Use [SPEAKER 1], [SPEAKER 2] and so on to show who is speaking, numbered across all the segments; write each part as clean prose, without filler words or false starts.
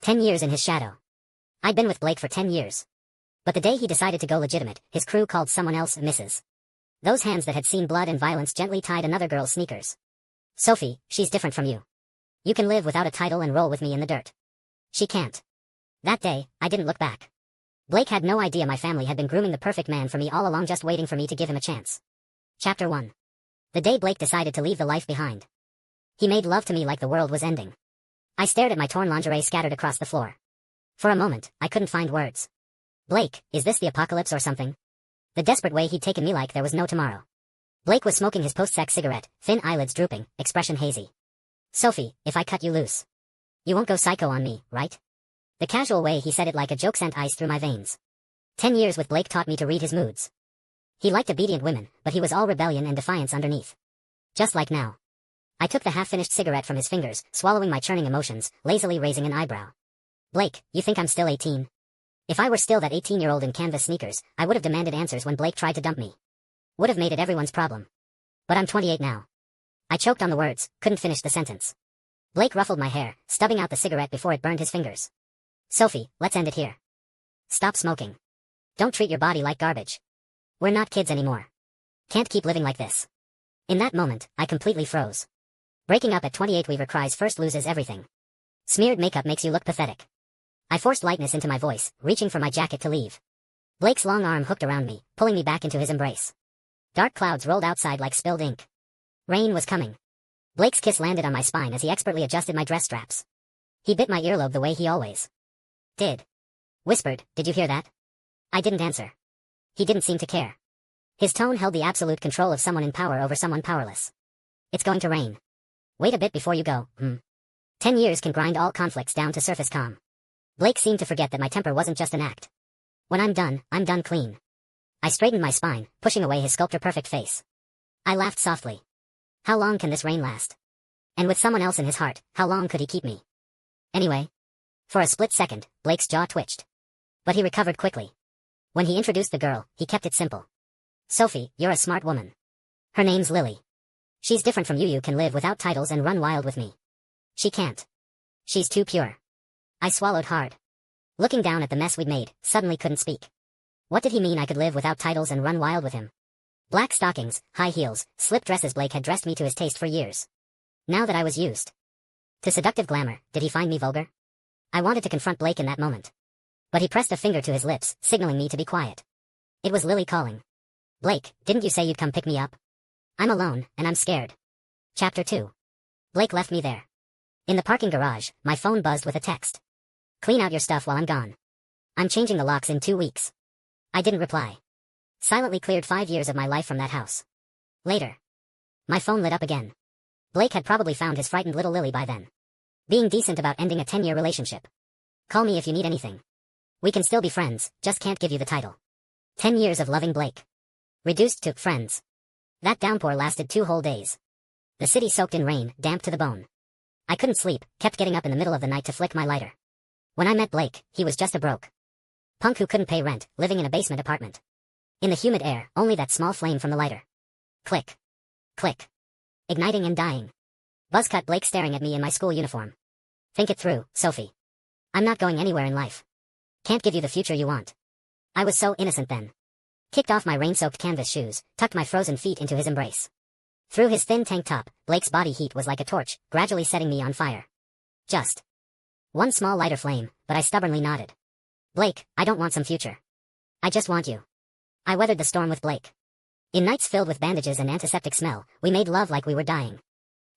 [SPEAKER 1] 10 years in his shadow. I'd been with Blake for 10 years. But the day he decided to go legitimate, his crew called someone else Mrs. Those hands that had seen blood and violence gently tied another girl's sneakers. Sophie, she's different from you. You can live without a title and roll with me in the dirt. She can't. That day, I didn't look back. Blake had no idea my family had been grooming the perfect man for me all along, just waiting for me to give him a chance. Chapter 1. The day Blake decided to leave the life behind. He made love to me like the world was ending. I stared at my torn lingerie scattered across the floor. For a moment, I couldn't find words. Blake, is this the apocalypse or something? The desperate way he'd taken me like there was no tomorrow. Blake was smoking his post-sex cigarette, thin eyelids drooping, expression hazy. Sophie, if I cut you loose, you won't go psycho on me, right? The casual way he said it like a joke sent ice through my veins. 10 years with Blake taught me to read his moods. He liked obedient women, but he was all rebellion and defiance underneath. Just like now. I took the half-finished cigarette from his fingers, swallowing my churning emotions, lazily raising an eyebrow. Blake, you think I'm still 18? If I were still that 18-year-old in canvas sneakers, I would have demanded answers when Blake tried to dump me. Would have made it everyone's problem. But I'm 28 now. I choked on the words, couldn't finish the sentence. Blake ruffled my hair, stubbing out the cigarette before it burned his fingers. Sophie, let's end it here. Stop smoking. Don't treat your body like garbage. We're not kids anymore. Can't keep living like this. In that moment, I completely froze. Breaking up at 28, Weaver cries first loses everything. Smeared makeup makes you look pathetic. I forced lightness into my voice, reaching for my jacket to leave. Blake's long arm hooked around me, pulling me back into his embrace. Dark clouds rolled outside like spilled ink. Rain was coming. Blake's kiss landed on my spine as he expertly adjusted my dress straps. He bit my earlobe the way he always did. Whispered, did you hear that? I didn't answer. He didn't seem to care. His tone held the absolute control of someone in power over someone powerless. It's going to rain. Wait a bit before you go, 10 years can grind all conflicts down to surface calm. Blake seemed to forget that my temper wasn't just an act. When I'm done clean. I straightened my spine, pushing away his sculptor-perfect face. I laughed softly. How long can this rain last? And with someone else in his heart, how long could he keep me? Anyway. For a split second, Blake's jaw twitched. But he recovered quickly. When he introduced the girl, he kept it simple. Sophie, you're a smart woman. Her name's Lily. She's different from you. You can live without titles and run wild with me. She can't. She's too pure. I swallowed hard. Looking down at the mess we'd made, suddenly couldn't speak. What did he mean I could live without titles and run wild with him? Black stockings, high heels, slip dresses. Blake had dressed me to his taste for years. Now that I was used to seductive glamour, did he find me vulgar? I wanted to confront Blake in that moment. But he pressed a finger to his lips, signaling me to be quiet. It was Lily calling. Blake, didn't you say you'd come pick me up? I'm alone, and I'm scared. Chapter 2. Blake left me there. In the parking garage, my phone buzzed with a text. Clean out your stuff while I'm gone. I'm changing the locks in 2 weeks. I didn't reply. Silently cleared 5 years of my life from that house. Later. My phone lit up again. Blake had probably found his frightened little Lily by then. Being decent about ending a 10-year relationship. Call me if you need anything. We can still be friends, just can't give you the title. 10 years of loving Blake. Reduced to friends. That downpour lasted 2 whole days. The city soaked in rain, damp to the bone. I couldn't sleep, kept getting up in the middle of the night to flick my lighter. When I met Blake, he was just a broke punk who couldn't pay rent, living in a basement apartment. In the humid air, only that small flame from the lighter. Click. Click. Igniting and dying. Buzzcut Blake staring at me in my school uniform. Think it through, Sophie. I'm not going anywhere in life. Can't give you the future you want. I was so innocent then. Kicked off my rain-soaked canvas shoes, tucked my frozen feet into his embrace. Through his thin tank top, Blake's body heat was like a torch, gradually setting me on fire. Just one small lighter flame, but I stubbornly nodded. Blake, I don't want some future. I just want you. I weathered the storm with Blake. In nights filled with bandages and antiseptic smell, we made love like we were dying.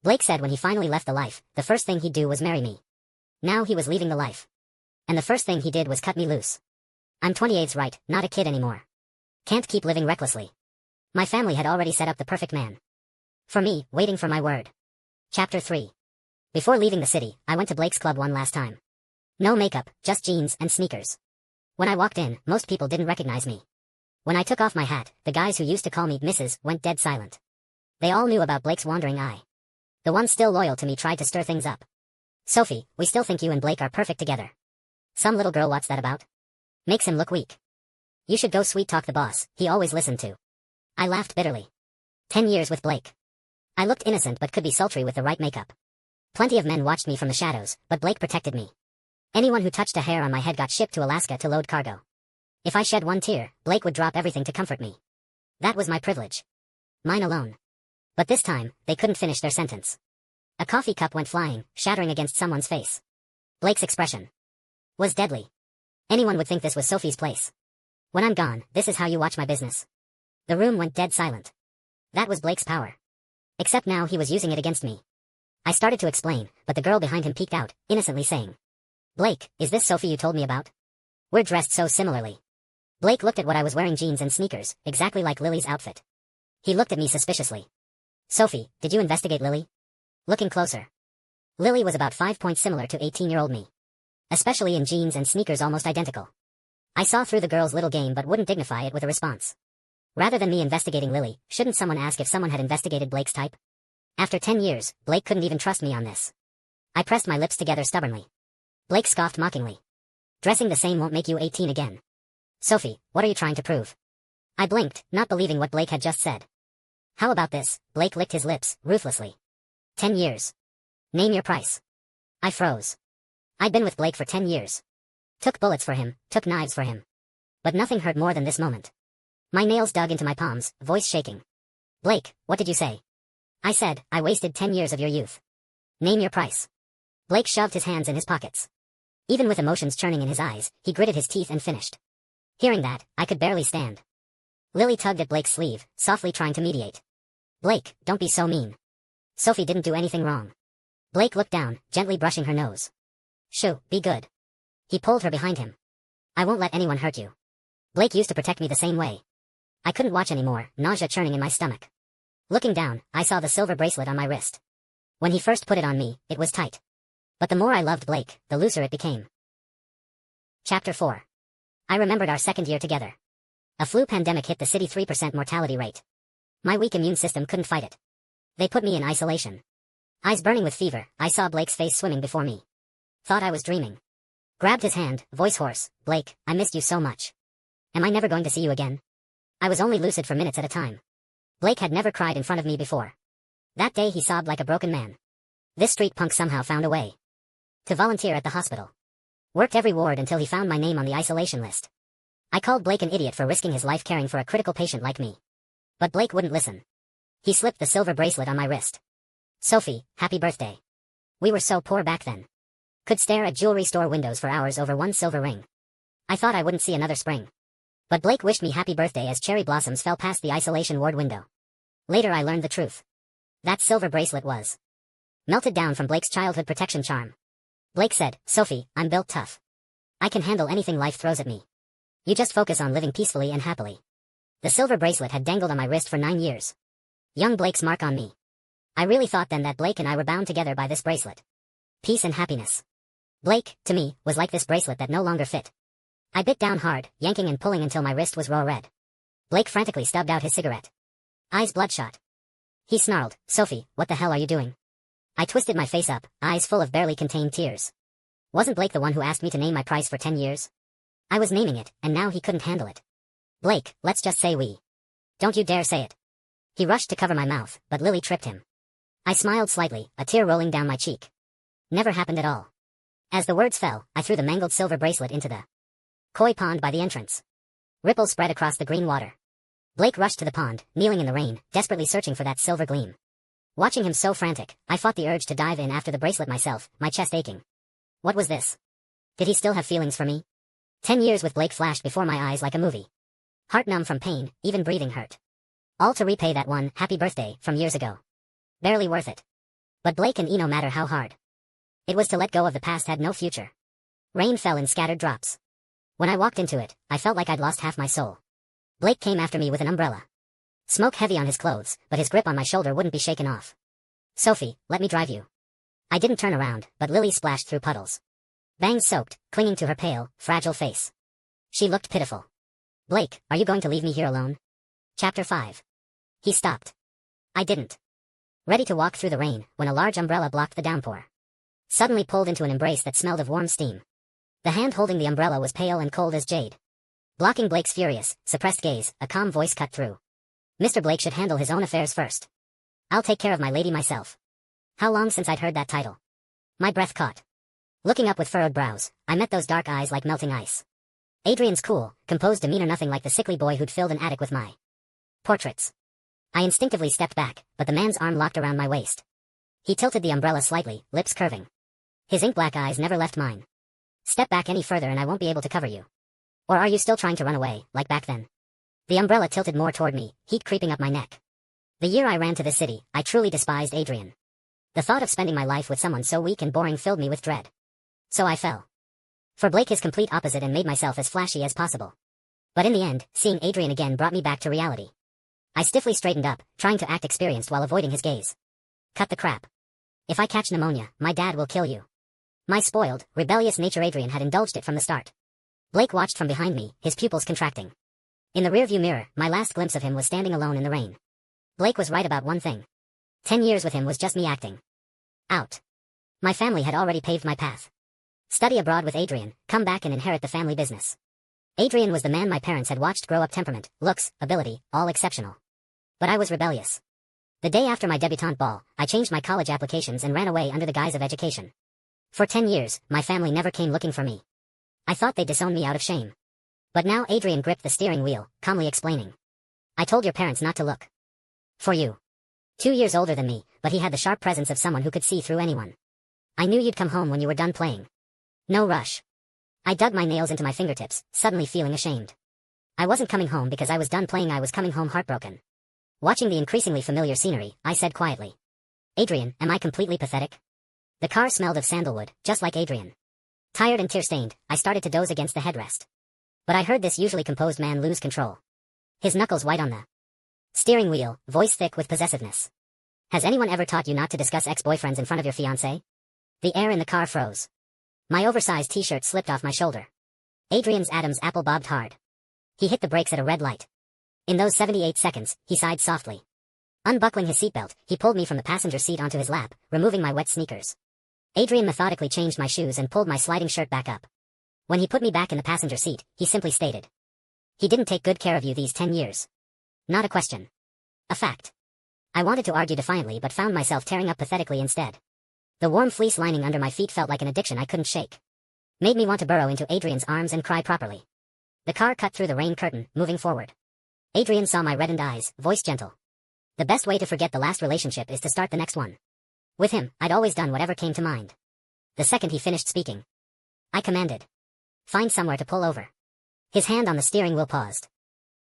[SPEAKER 1] Blake said when he finally left the life, the first thing he'd do was marry me. Now he was leaving the life. And the first thing he did was cut me loose. I'm 28's right, not a kid anymore. Can't keep living recklessly. My family had already set up the perfect man. For me, waiting for my word. Chapter 3. Before leaving the city, I went to Blake's club one last time. No makeup, just jeans and sneakers. When I walked in, most people didn't recognize me. When I took off my hat, the guys who used to call me Mrs. went dead silent. They all knew about Blake's wandering eye. The one still loyal to me tried to stir things up. Sophie, we still think you and Blake are perfect together. Some little girl, what's that about? Makes him look weak. You should go sweet-talk the boss, he always listened to. I laughed bitterly. 10 years with Blake. I looked innocent but could be sultry with the right makeup. Plenty of men watched me from the shadows, but Blake protected me. Anyone who touched a hair on my head got shipped to Alaska to load cargo. If I shed one tear, Blake would drop everything to comfort me. That was my privilege. Mine alone. But this time, they couldn't finish their sentence. A coffee cup went flying, shattering against someone's face. Blake's expression was deadly. Anyone would think this was Sophie's place. When I'm gone, this is how you watch my business. The room went dead silent. That was Blake's power. Except now he was using it against me. I started to explain, but the girl behind him peeked out, innocently saying, "Blake, is this Sophie you told me about? We're dressed so similarly." Blake looked at what I was wearing, jeans and sneakers, exactly like Lily's outfit. He looked at me suspiciously. "Sophie, did you investigate Lily?" Looking closer. Lily was about 5 points similar to 18-year-old me. Especially in jeans and sneakers, almost identical. I saw through the girl's little game but wouldn't dignify it with a response. Rather than me investigating Lily, shouldn't someone ask if someone had investigated Blake's type? After 10 years, Blake couldn't even trust me on this. I pressed my lips together stubbornly. Blake scoffed mockingly. "Dressing the same won't make you 18 again. Sophie, what are you trying to prove?" I blinked, not believing what Blake had just said. "How about this?" Blake licked his lips, ruthlessly. 10 years. Name your price. I froze. I'd been with Blake for 10 years. Took bullets for him, took knives for him. But nothing hurt more than this moment. My nails dug into my palms, voice shaking. "Blake, what did you say?" I said, "I wasted 10 years of your youth. Name your price." Blake shoved his hands in his pockets. Even with emotions churning in his eyes, he gritted his teeth and finished. Hearing that, I could barely stand. Lily tugged at Blake's sleeve, softly trying to mediate. "Blake, don't be so mean. Sophie didn't do anything wrong." Blake looked down, gently brushing her nose. "Shoo, be good." He pulled her behind him. "I won't let anyone hurt you." Blake used to protect me the same way. I couldn't watch anymore, nausea churning in my stomach. Looking down, I saw the silver bracelet on my wrist. When he first put it on me, it was tight. But the more I loved Blake, the looser it became. Chapter 4. I remembered our second year together. A flu pandemic hit the city, 3% mortality rate. My weak immune system couldn't fight it. They put me in isolation. Eyes burning with fever, I saw Blake's face swimming before me. Thought I was dreaming. Grabbed his hand, voice hoarse. "Blake, I missed you so much. Am I never going to see you again?" I was only lucid for minutes at a time. Blake had never cried in front of me before. That day he sobbed like a broken man. This street punk somehow found a way to volunteer at the hospital. Worked every ward until he found my name on the isolation list. I called Blake an idiot for risking his life caring for a critical patient like me. But Blake wouldn't listen. He slipped the silver bracelet on my wrist. "Sophie, happy birthday." We were so poor back then. Could stare at jewelry store windows for hours over one silver ring. I thought I wouldn't see another spring. But Blake wished me happy birthday as cherry blossoms fell past the isolation ward window. Later I learned the truth. That silver bracelet was melted down from Blake's childhood protection charm. Blake said, "Sophie, I'm built tough. I can handle anything life throws at me. You just focus on living peacefully and happily." The silver bracelet had dangled on my wrist for 9 years. Young Blake's mark on me. I really thought then that Blake and I were bound together by this bracelet. Peace and happiness. Blake, to me, was like this bracelet that no longer fit. I bit down hard, yanking and pulling until my wrist was raw red. Blake frantically stubbed out his cigarette. Eyes bloodshot. He snarled, "Sophie, what the hell are you doing?" I twisted my face up, eyes full of barely contained tears. Wasn't Blake the one who asked me to name my price for 10 years? I was naming it, and now he couldn't handle it. "Blake, let's just say we." "Don't you dare say it." He rushed to cover my mouth, but Lily tripped him. I smiled slightly, a tear rolling down my cheek. Never happened at all. As the words fell, I threw the mangled silver bracelet into the koi pond by the entrance. Ripples spread across the green water. Blake rushed to the pond, kneeling in the rain, desperately searching for that silver gleam. Watching him so frantic, I fought the urge to dive in after the bracelet myself, my chest aching. What was this? Did he still have feelings for me? 10 years with Blake flashed before my eyes like a movie. Heart numb from pain, even breathing hurt. All to repay that one happy birthday from years ago. Barely worth it. But Blake and no matter how hard it was to let go of the past had no future. Rain fell in scattered drops. When I walked into it, I felt like I'd lost half my soul. Blake came after me with an umbrella. Smoke heavy on his clothes, but his grip on my shoulder wouldn't be shaken off. "Sophie, let me drive you." I didn't turn around, but Lily splashed through puddles. Bangs soaked, clinging to her pale, fragile face. She looked pitiful. "Blake, are you going to leave me here alone?" Chapter 5. He stopped. I didn't. Ready to walk through the rain, when a large umbrella blocked the downpour. Suddenly pulled into an embrace that smelled of warm steam. The hand holding the umbrella was pale and cold as jade. Blocking Blake's furious, suppressed gaze, a calm voice cut through. "Mr. Blake should handle his own affairs first. I'll take care of my lady myself." How long since I'd heard that title? My breath caught. Looking up with furrowed brows, I met those dark eyes like melting ice. Adrian's cool, composed demeanor nothing like the sickly boy who'd filled an attic with my portraits. I instinctively stepped back, but the man's arm locked around my waist. He tilted the umbrella slightly, lips curving. His ink-black eyes never left mine. Step back any further and I won't be able to cover you. Or are you still trying to run away, like back then? The umbrella tilted more toward me, heat creeping up my neck. The year I ran to this city, I truly despised Adrian. The thought of spending my life with someone so weak and boring filled me with dread. So I fell for Blake, his complete opposite, and made myself as flashy as possible. But in the end, seeing Adrian again brought me back to reality. I stiffly straightened up, trying to act experienced while avoiding his gaze. Cut the crap. If I catch pneumonia, my dad will kill you. My spoiled, rebellious nature. Adrian had indulged it from the start. Blake watched from behind me, his pupils contracting. In the rearview mirror, my last glimpse of him was standing alone in the rain. Blake was right about one thing. 10 years with him was just me acting out. My family had already paved my path. Study abroad with Adrian, come back and inherit the family business. Adrian was the man my parents had watched grow up, temperament, looks, ability, all exceptional. But I was rebellious. The day after my debutante ball, I changed my college applications and ran away under the guise of education. For 10 years, my family never came looking for me. I thought they'd disown me out of shame. But now Adrian gripped the steering wheel, calmly explaining. I told your parents not to look for you. 2 years older than me, but he had the sharp presence of someone who could see through anyone. I knew you'd come home when you were done playing. No rush. I dug my nails into my fingertips, suddenly feeling ashamed. I wasn't coming home because I was done playing, I was coming home heartbroken. Watching the increasingly familiar scenery, I said quietly. Adrian, am I completely pathetic? The car smelled of sandalwood, just like Adrian. Tired and tear-stained, I started to doze against the headrest. But I heard this usually composed man lose control. His knuckles white on the steering wheel, voice thick with possessiveness. Has anyone ever taught you not to discuss ex-boyfriends in front of your fiancé? The air in the car froze. My oversized t-shirt slipped off my shoulder. Adrian's Adam's apple bobbed hard. He hit the brakes at a red light. In those 78 seconds, he sighed softly. Unbuckling his seatbelt, he pulled me from the passenger seat onto his lap, removing my wet sneakers. Adrian methodically changed my shoes and pulled my sliding shirt back up. When he put me back in the passenger seat, he simply stated. He didn't take good care of you these 10 years. Not a question. A fact. I wanted to argue defiantly but found myself tearing up pathetically instead. The warm fleece lining under my feet felt like an addiction I couldn't shake. Made me want to burrow into Adrian's arms and cry properly. The car cut through the rain curtain, moving forward. Adrian saw my reddened eyes, voice gentle. The best way to forget the last relationship is to start the next one. With him, I'd always done whatever came to mind. The second he finished speaking, I commanded. Find somewhere to pull over. His hand on the steering wheel paused.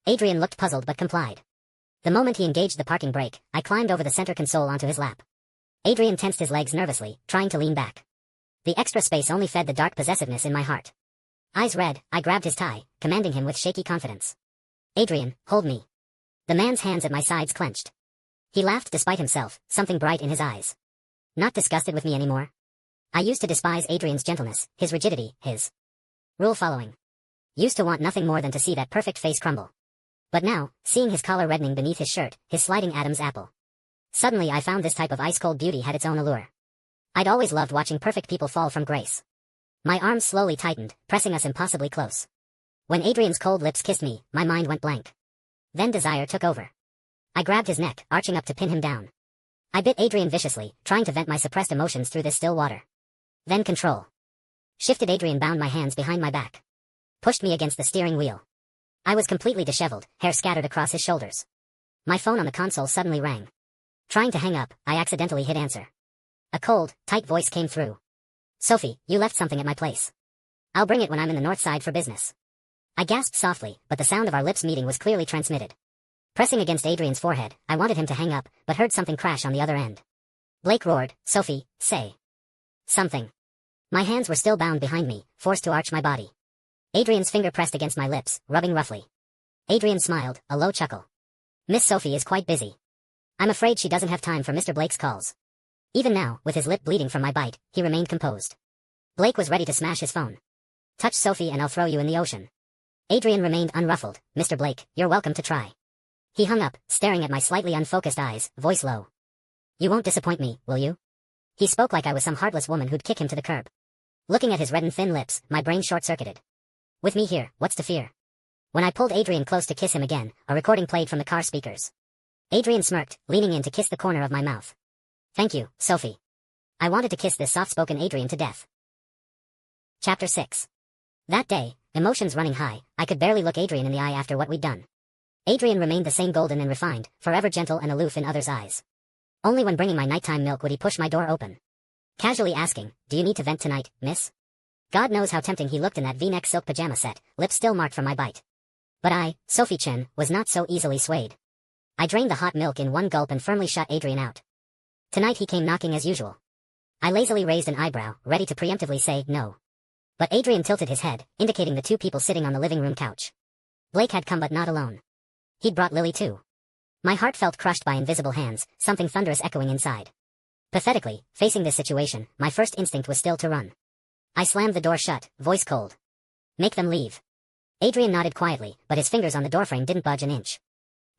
[SPEAKER 1] Adrian looked puzzled but complied. The moment he engaged the parking brake, I climbed over the center console onto his lap. Adrian tensed his legs nervously, trying to lean back. The extra space only fed the dark possessiveness in my heart. Eyes red, I grabbed his tie, commanding him with shaky confidence. Adrian, hold me. The man's hands at my sides clenched. He laughed despite himself, something bright in his eyes. Not disgusted with me anymore. I used to despise Adrian's gentleness, his rigidity, his rule-following. Used to want nothing more than to see that perfect face crumble. But now, seeing his collar reddening beneath his shirt, his sliding Adam's apple. Suddenly I found this type of ice-cold beauty had its own allure. I'd always loved watching perfect people fall from grace. My arms slowly tightened, pressing us impossibly close. When Adrian's cold lips kissed me, my mind went blank. Then desire took over. I grabbed his neck, arching up to pin him down. I bit Adrian viciously, trying to vent my suppressed emotions through this still water. Then control. Shifted. Adrian bound my hands behind my back. Pushed me against the steering wheel. I was completely disheveled, hair scattered across his shoulders. My phone on the console suddenly rang. Trying to hang up, I accidentally hit answer. A cold, tight voice came through. Sophie, you left something at my place. I'll bring it when I'm in the north side for business. I gasped softly, but the sound of our lips meeting was clearly transmitted. Pressing against Adrian's forehead, I wanted him to hang up, but heard something crash on the other end. Blake roared, Sophie, say something. My hands were still bound behind me, forced to arch my body. Adrian's finger pressed against my lips, rubbing roughly. Adrian smiled, a low chuckle. Miss Sophie is quite busy. I'm afraid she doesn't have time for Mr. Blake's calls. Even now, with his lip bleeding from my bite, he remained composed. Blake was ready to smash his phone. Touch Sophie and I'll throw you in the ocean. Adrian remained unruffled. Mr. Blake, you're welcome to try. He hung up, staring at my slightly unfocused eyes, voice low. You won't disappoint me, will you? He spoke like I was some heartless woman who'd kick him to the curb. Looking at his red and thin lips, my brain short-circuited. With me here, what's to fear? When I pulled Adrian close to kiss him again, a recording played from the car speakers. Adrian smirked, leaning in to kiss the corner of my mouth. Thank you, Sophie. I wanted to kiss this soft-spoken Adrian to death. Chapter 6. That day, emotions running high, I could barely look Adrian in the eye after what we'd done. Adrian remained the same golden and refined, forever gentle and aloof in others' eyes. Only when bringing my nighttime milk would he push my door open, casually asking, "Do you need to vent tonight, miss?" God knows how tempting he looked in that V-neck silk pajama set, lips still marked from my bite. But I, Sophie Chen, was not so easily swayed. I drained the hot milk in one gulp and firmly shut Adrian out. Tonight he came knocking as usual. I lazily raised an eyebrow, ready to preemptively say no. But Adrian tilted his head, indicating the two people sitting on the living room couch. Blake had come but not alone. He'd brought Lily too. My heart felt crushed by invisible hands, something thunderous echoing inside. Pathetically, facing this situation, my first instinct was still to run. I slammed the door shut, voice cold. "Make them leave." Adrian nodded quietly, but his fingers on the doorframe didn't budge an inch.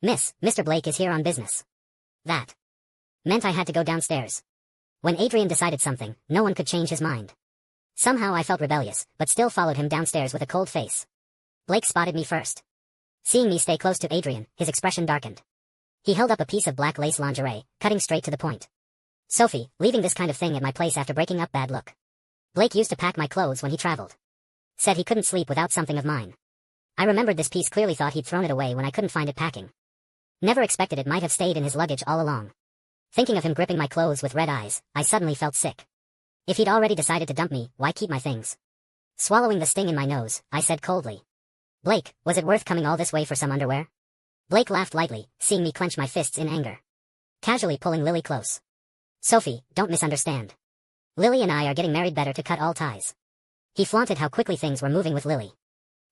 [SPEAKER 1] Mr. Blake is here on business." That meant I had to go downstairs. When Adrian decided something, no one could change his mind. Somehow I felt rebellious, but still followed him downstairs with a cold face. Blake spotted me first. Seeing me stay close to Adrian, his expression darkened. He held up a piece of black lace lingerie, cutting straight to the point. "Sophie, leaving this kind of thing at my place after breaking up, bad look. Blake used to pack my clothes when he traveled. Said he couldn't sleep without something of mine." I remembered this piece, clearly thought he'd thrown it away when I couldn't find it packing. Never expected it might have stayed in his luggage all along. Thinking of him gripping my clothes with red eyes, I suddenly felt sick. If he'd already decided to dump me, why keep my things? Swallowing the sting in my nose, I said coldly, "Blake, was it worth coming all this way for some underwear?" Blake laughed lightly, seeing me clench my fists in anger. Casually pulling Lily close. "Sophie, don't misunderstand. Lily and I are getting married, better to cut all ties." He flaunted how quickly things were moving with Lily.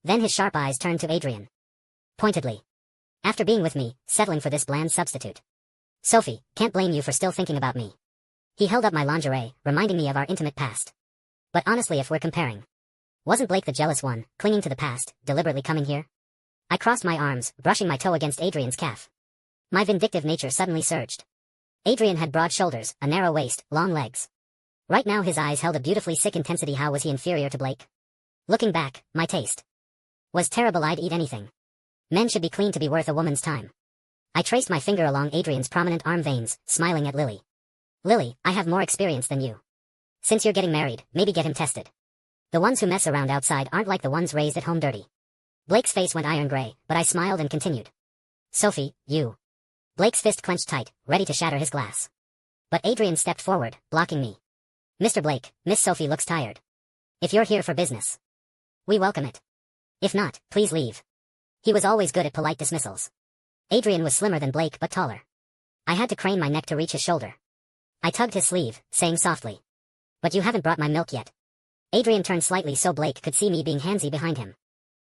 [SPEAKER 1] Then his sharp eyes turned to Adrian. Pointedly. "After being with me, settling for this bland substitute. Sophie, can't blame you for still thinking about me." He held up my lingerie, reminding me of our intimate past. But honestly, if we're comparing, wasn't Blake the jealous one, clinging to the past, deliberately coming here? I crossed my arms, brushing my toe against Adrian's calf. My vindictive nature suddenly surged. Adrian had broad shoulders, a narrow waist, long legs. Right now his eyes held a beautifully sick intensity. How was he inferior to Blake? Looking back, my taste was terrible. I'd eat anything. Men should be clean to be worth a woman's time. I traced my finger along Adrian's prominent arm veins, smiling at Lily. "Lily, I have more experience than you. Since you're getting married, maybe get him tested. The ones who mess around outside aren't like the ones raised at home dirty." Blake's face went iron gray, but I smiled and continued. "Sophie, you." Blake's fist clenched tight, ready to shatter his glass. But Adrian stepped forward, blocking me. "Mr. Blake, Miss Sophie looks tired. If you're here for business, we welcome it. If not, please leave." He was always good at polite dismissals. Adrian was slimmer than Blake but taller. I had to crane my neck to reach his shoulder. I tugged his sleeve, saying softly, "But you haven't brought my milk yet." Adrian turned slightly so Blake could see me being handsy behind him.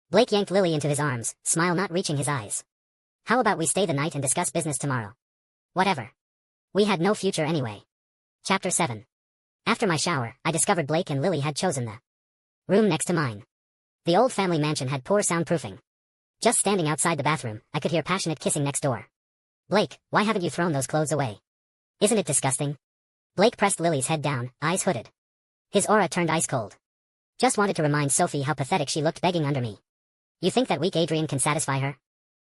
[SPEAKER 1] Blake yanked Lily into his arms, smile not reaching his eyes. "How about we stay the night and discuss business tomorrow?" Whatever. We had no future anyway. Chapter 7. After my shower, I discovered Blake and Lily had chosen the room next to mine. The old family mansion had poor soundproofing. Just standing outside the bathroom, I could hear passionate kissing next door. "Blake, why haven't you thrown those clothes away? Isn't it disgusting?" Blake pressed Lily's head down, eyes hooded. His aura turned ice cold. "Just wanted to remind Sophie how pathetic she looked begging under me. You think that weak Adrian can satisfy her?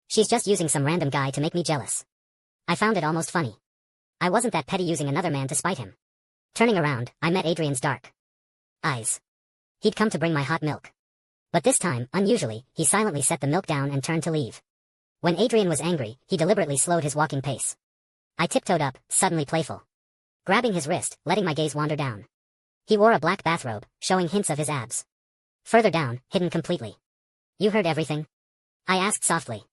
[SPEAKER 1] She's just using some random guy to make me jealous." I found it almost funny. I wasn't that petty, using another man to spite him. Turning around, I met Adrian's dark eyes. He'd come to bring my hot milk. But this time, unusually, he silently set the milk down and turned to leave. When Adrian was angry, he deliberately slowed his walking pace. I tiptoed up, suddenly playful, grabbing his wrist, letting my gaze wander down. He wore a black bathrobe, showing hints of his abs. Further down, hidden completely. "You heard everything?" I asked softly.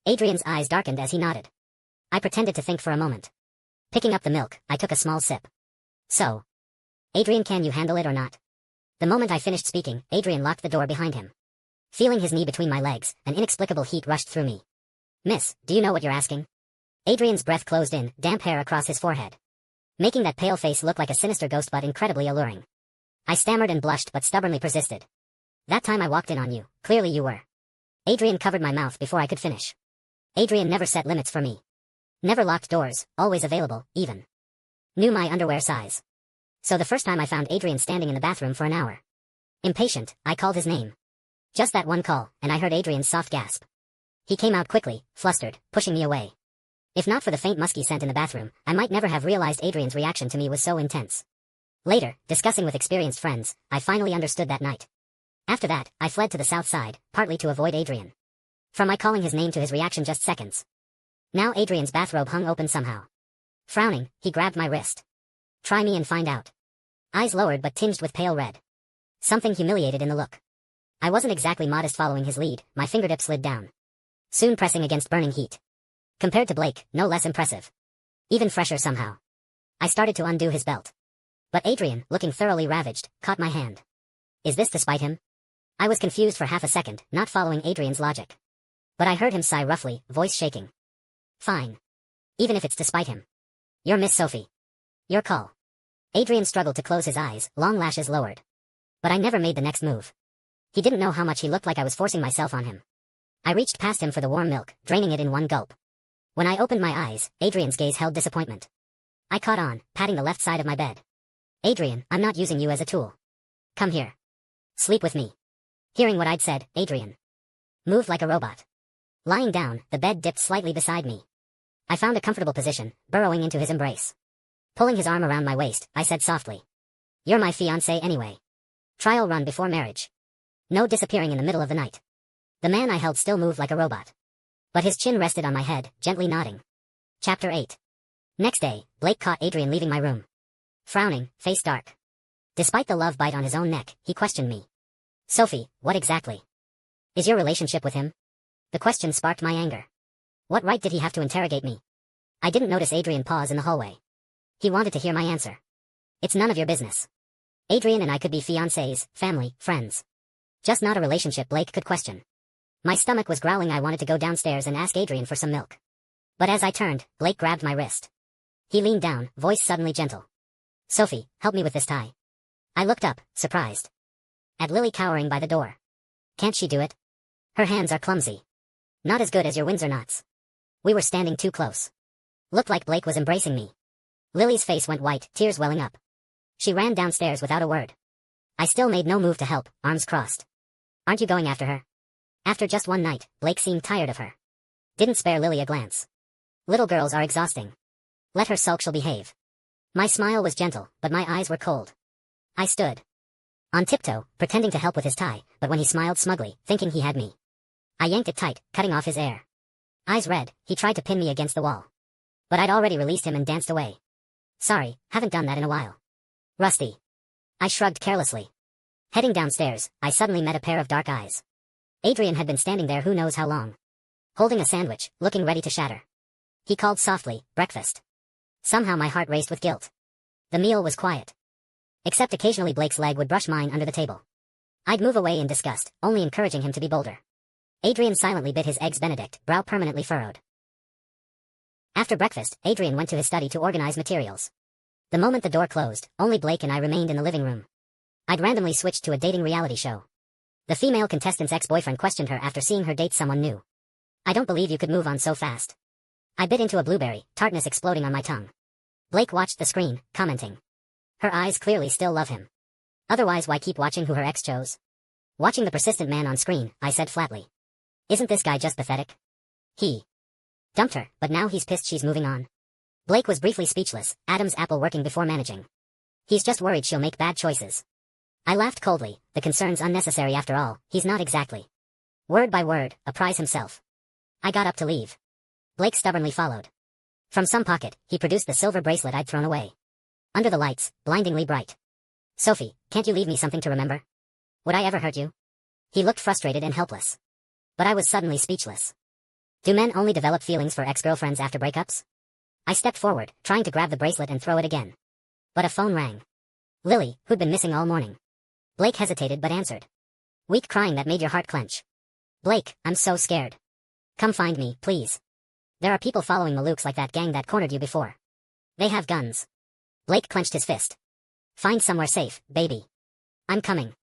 [SPEAKER 1] Adrian's eyes darkened as he nodded. I pretended to think for a moment. Picking up the milk, I took a small sip. "So, Adrian, can you handle it or not?" The moment I finished speaking, Adrian locked the door behind him. Feeling his knee between my legs, an inexplicable heat rushed through me. "Miss, do you know what you're asking?" Adrian's breath closed in, damp hair across his forehead, making that pale face look like a sinister ghost but incredibly alluring. I stammered and blushed but stubbornly persisted. "That time I walked in on you, clearly you were." Adrian covered my mouth before I could finish. Adrian never set limits for me. Never locked doors, always available, even knew my underwear size. So the first time I found Adrian standing in the bathroom for an hour. Impatient, I called his name. Just that one call, and I heard Adrian's soft gasp. He came out quickly, flustered, pushing me away. If not for the faint musky scent in the bathroom, I might never have realized Adrian's reaction to me was so intense. Later, discussing with experienced friends, I finally understood that night. After that, I fled to the south side, partly to avoid Adrian. From my calling his name to his reaction just seconds. Now Adrian's bathrobe hung open somehow. Frowning, he grabbed my wrist. Try me and find out. Eyes lowered but tinged with pale red. Something humiliated in the look. I wasn't exactly modest following his lead, my fingertips slid down. Soon pressing against burning heat. Compared to Blake, no less impressive. Even fresher somehow. I started to undo his belt. But Adrian, looking thoroughly ravaged, caught my hand. Is this to spite him? I was confused for half a second, not following Adrian's logic. But I heard him sigh roughly, voice shaking. Fine. Even if it's to spite him. You're Miss Sophie. Your call. Adrian struggled to close his eyes, long lashes lowered. But I never made the next move. He didn't know how much he looked like I was forcing myself on him. I reached past him for the warm milk, draining it in one gulp. When I opened my eyes, Adrian's gaze held disappointment. I caught on, patting the left side of my bed. Adrian, I'm not using you as a tool. Come here. Sleep with me. Hearing what I'd said, Adrian moved like a robot. Lying down, the bed dipped slightly beside me. I found a comfortable position, burrowing into his embrace. Pulling his arm around my waist, I said softly. You're my fiancé anyway. Trial run before marriage. No disappearing in the middle of the night. The man I held still moved like a robot. But his chin rested on my head, gently nodding. Chapter 8. Next day, Blake caught Adrian leaving my room. Frowning, face dark. Despite the love bite on his own neck, he questioned me. Sophie, what exactly is your relationship with him? The question sparked my anger. What right did he have to interrogate me? I didn't notice Adrian pause in the hallway. He wanted to hear my answer. It's none of your business. Adrian and I could be fiancés, family, friends. Just not a relationship Blake could question. My stomach was growling. I wanted to go downstairs and ask Adrian for some milk. But as I turned, Blake grabbed my wrist. He leaned down, voice suddenly gentle. Sophie, help me with this tie. I looked up, surprised. At Lily cowering by the door. Can't she do it? Her hands are clumsy. Not as good as your Windsor knots. We were standing too close. Looked like Blake was embracing me. Lily's face went white, tears welling up. She ran downstairs without a word. I still made no move to help, arms crossed. Aren't you going after her? After just one night, Blake seemed tired of her. Didn't spare Lily a glance. Little girls are exhausting. Let her sulk, she'll behave. My smile was gentle, but my eyes were cold. I stood on tiptoe, pretending to help with his tie, but when he smiled smugly, thinking he had me, I yanked it tight, cutting off his air. Eyes red, he tried to pin me against the wall. But I'd already released him and danced away. Sorry, haven't done that in a while. Rusty. I shrugged carelessly. Heading downstairs, I suddenly met a pair of dark eyes. Adrian had been standing there who knows how long. Holding a sandwich, looking ready to shatter. He called softly, breakfast. Somehow my heart raced with guilt. The meal was quiet. Except occasionally Blake's leg would brush mine under the table. I'd move away in disgust, only encouraging him to be bolder. Adrian silently bit his eggs Benedict, brow permanently furrowed. After breakfast, Adrian went to his study to organize materials. The moment the door closed, only Blake and I remained in the living room. I'd randomly switched to a dating reality show. The female contestant's ex-boyfriend questioned her after seeing her date someone new. I don't believe you could move on so fast. I bit into a blueberry, tartness exploding on my tongue. Blake watched the screen, commenting. Her eyes clearly still love him. Otherwise why keep watching who her ex chose? Watching the persistent man on screen, I said flatly. Isn't this guy just pathetic? He dumped her, but now he's pissed she's moving on. Blake was briefly speechless, Adam's apple working before managing. He's just worried she'll make bad choices. I laughed coldly, the concern's unnecessary after all, he's not exactly. Word by word, a prize himself. I got up to leave. Blake stubbornly followed. From some pocket, he produced the silver bracelet I'd thrown away. Under the lights, blindingly bright. Sophie, can't you leave me something to remember? Would I ever hurt you? He looked frustrated and helpless. But I was suddenly speechless. Do men only develop feelings for ex-girlfriends after breakups? I stepped forward, trying to grab the bracelet and throw it again. But a phone rang. Lily, who'd been missing all morning. Blake hesitated but answered. Weak crying that made your heart clench. Blake, I'm so scared. Come find me, please. There are people following Malukes like that gang that cornered you before. They have guns. Blake clenched his fist. Find somewhere safe, baby. I'm coming.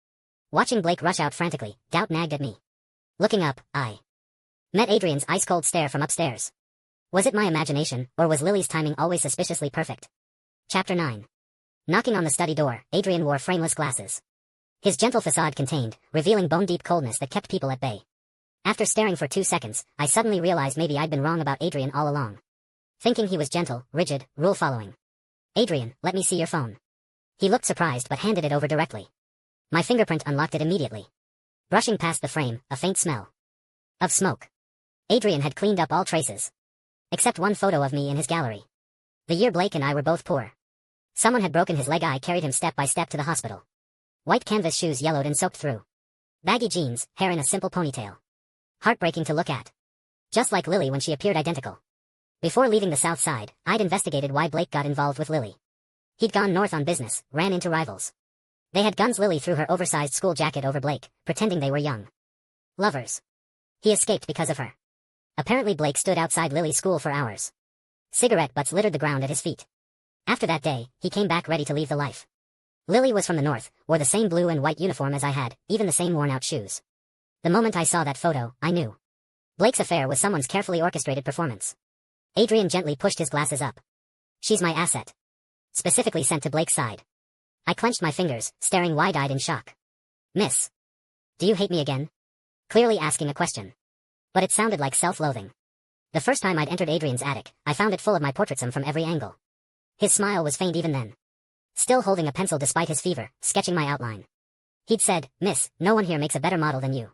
[SPEAKER 1] Watching Blake rush out frantically, doubt nagged at me. Looking up, I met Adrian's ice-cold stare from upstairs. Was it my imagination, or was Lily's timing always suspiciously perfect? Chapter 9. Knocking on the study door, Adrian wore frameless glasses. His gentle facade contained, revealing bone-deep coldness that kept people at bay. After staring for 2 seconds, I suddenly realized maybe I'd been wrong about Adrian all along. Thinking he was gentle, rigid, rule-following. Adrian, let me see your phone. He looked surprised but handed it over directly. My fingerprint unlocked it immediately. Brushing past the frame, a faint smell of smoke. Adrian had cleaned up all traces. Except one photo of me in his gallery. The year Blake and I were both poor. Someone had broken his leg. I carried him step by step to the hospital. White canvas shoes yellowed and soaked through. Baggy jeans, hair in a simple ponytail. Heartbreaking to look at. Just like Lily when she appeared identical. Before leaving the South Side, I'd investigated why Blake got involved with Lily. He'd gone north on business, ran into rivals. They had guns. Lily threw her oversized school jacket over Blake, pretending they were young lovers. He escaped because of her. Apparently Blake stood outside Lily's school for hours. Cigarette butts littered the ground at his feet. After that day, he came back ready to leave the life. Lily was from the north, wore the same blue and white uniform as I had, even the same worn-out shoes. The moment I saw that photo, I knew. Blake's affair was someone's carefully orchestrated performance. Adrian gently pushed his glasses up. She's my asset. Specifically sent to Blake's side. I clenched my fingers, staring wide-eyed in shock. Miss. Do you hate me again? Clearly asking a question. But it sounded like self-loathing. The first time I'd entered Adrian's attic, I found it full of my portraits from every angle. His smile was faint even then. Still holding a pencil despite his fever, sketching my outline. He'd said, Miss, no one here makes a better model than you.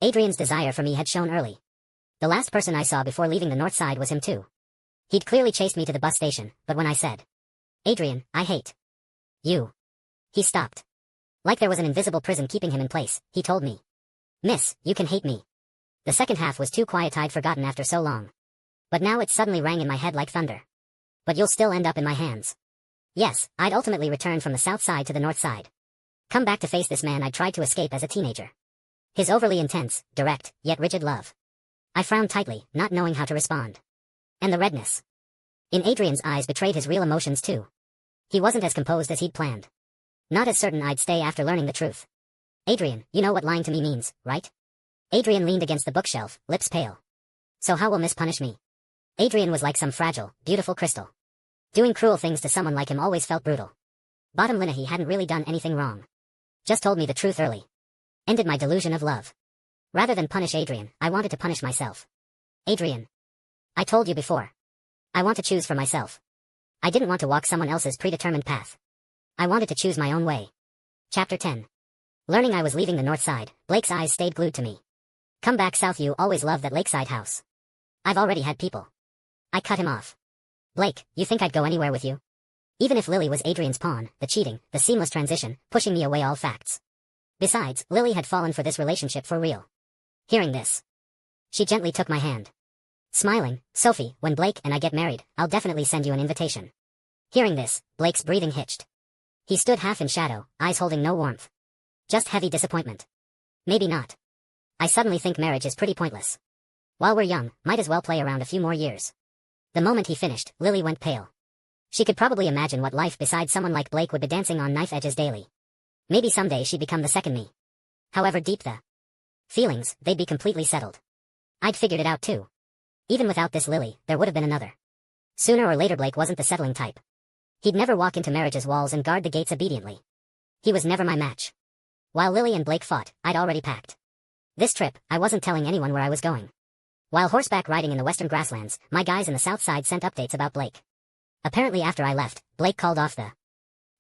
[SPEAKER 1] Adrian's desire for me had shown early. The last person I saw before leaving the north side was him too. He'd clearly chased me to the bus station, but when I said, Adrian, I hate you, he stopped. Like there was an invisible prison keeping him in place, he told me. Miss, you can hate me. The second half was too quiet. I'd forgotten after so long. But now it suddenly rang in my head like thunder. But you'll still end up in my hands. Yes, I'd ultimately return from the south side to the north side. Come back to face this man I'd tried to escape as a teenager. His overly intense, direct, yet rigid love. I frowned tightly, not knowing how to respond. And the redness in Adrian's eyes betrayed his real emotions too. He wasn't as composed as he'd planned. Not as certain I'd stay after learning the truth. Adrian, you know what lying to me means, right? Adrian leaned against the bookshelf, lips pale. So how will Miss punish me? Adrian was like some fragile, beautiful crystal. Doing cruel things to someone like him always felt brutal. Bottom line, he hadn't really done anything wrong. Just told me the truth early. Ended my delusion of love. Rather than punish Adrian, I wanted to punish myself. Adrian. I told you before. I want to choose for myself. I didn't want to walk someone else's predetermined path. I wanted to choose my own way. Chapter 10. Learning I was leaving the north side, Blake's eyes stayed glued to me. Come back south, you always loved that lakeside house. I've already had people. I cut him off. Blake, you think I'd go anywhere with you? Even if Lily was Adrian's pawn, the cheating, the seamless transition, pushing me away all facts. Besides, Lily had fallen for this relationship for real. Hearing this, she gently took my hand. Smiling, Sophie, when Blake and I get married, I'll definitely send you an invitation. Hearing this, Blake's breathing hitched. He stood half in shadow, eyes holding no warmth. Just heavy disappointment. Maybe not. I suddenly think marriage is pretty pointless. While we're young, might as well play around a few more years. The moment he finished, Lily went pale. She could probably imagine what life beside someone like Blake would be, dancing on knife edges daily. Maybe someday she'd become the second me. However deep the feelings, they'd be completely settled. I'd figured it out too. Even without this Lily, there would have been another. Sooner or later Blake wasn't the settling type. He'd never walk into marriage's walls and guard the gates obediently. He was never my match. While Lily and Blake fought, I'd already packed. This trip, I wasn't telling anyone where I was going. While horseback riding in the western grasslands, my guys in the south side sent updates about Blake. Apparently after I left, Blake called off the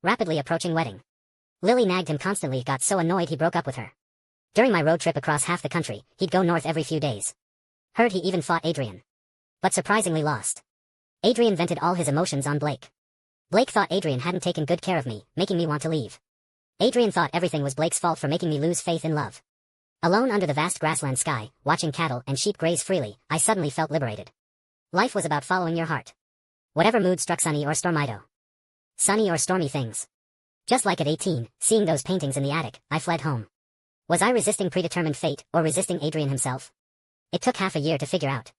[SPEAKER 1] rapidly approaching wedding. Lily nagged him constantly, got so annoyed he broke up with her. During my road trip across half the country, he'd go north every few days. Heard he even fought Adrian. But surprisingly lost. Adrian vented all his emotions on Blake. Blake thought Adrian hadn't taken good care of me, making me want to leave. Adrian thought everything was Blake's fault for making me lose faith in love. Alone under the vast grassland sky, watching cattle and sheep graze freely, I suddenly felt liberated. Life was about following your heart. Whatever mood struck, sunny or stormido. Sunny or stormy things. Just like at 18, seeing those paintings in the attic, I fled home. Was I resisting predetermined fate, or resisting Adrian himself? It took half a year to figure out.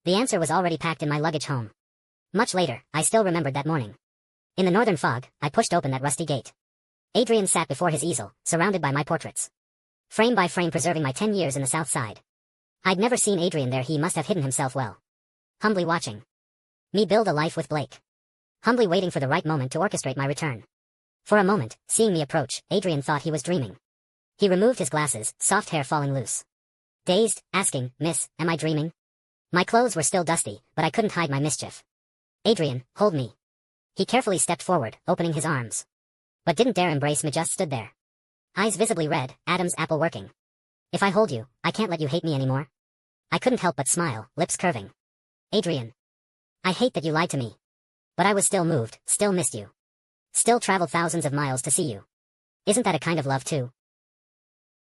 [SPEAKER 1] The answer was already packed in my luggage home. Much later, I still remembered that morning. In the northern fog, I pushed open that rusty gate. Adrian sat before his easel, surrounded by my portraits. Frame by frame preserving my 10 years in the south side. I'd never seen Adrian there. He must have hidden himself well. Humbly watching me build a life with Blake. Humbly waiting for the right moment to orchestrate my return. For a moment, seeing me approach, Adrian thought he was dreaming. He removed his glasses, soft hair falling loose. Dazed, asking, Miss, am I dreaming? My clothes were still dusty, but I couldn't hide my mischief. Adrian, hold me. He carefully stepped forward, opening his arms. But didn't dare embrace me, just stood there. Eyes visibly red, Adam's apple working. If I hold you, I can't let you hate me anymore. I couldn't help but smile, lips curving. Adrian. I hate that you lied to me. But I was still moved, still missed you. Still traveled thousands of miles to see you. Isn't that a kind of love too?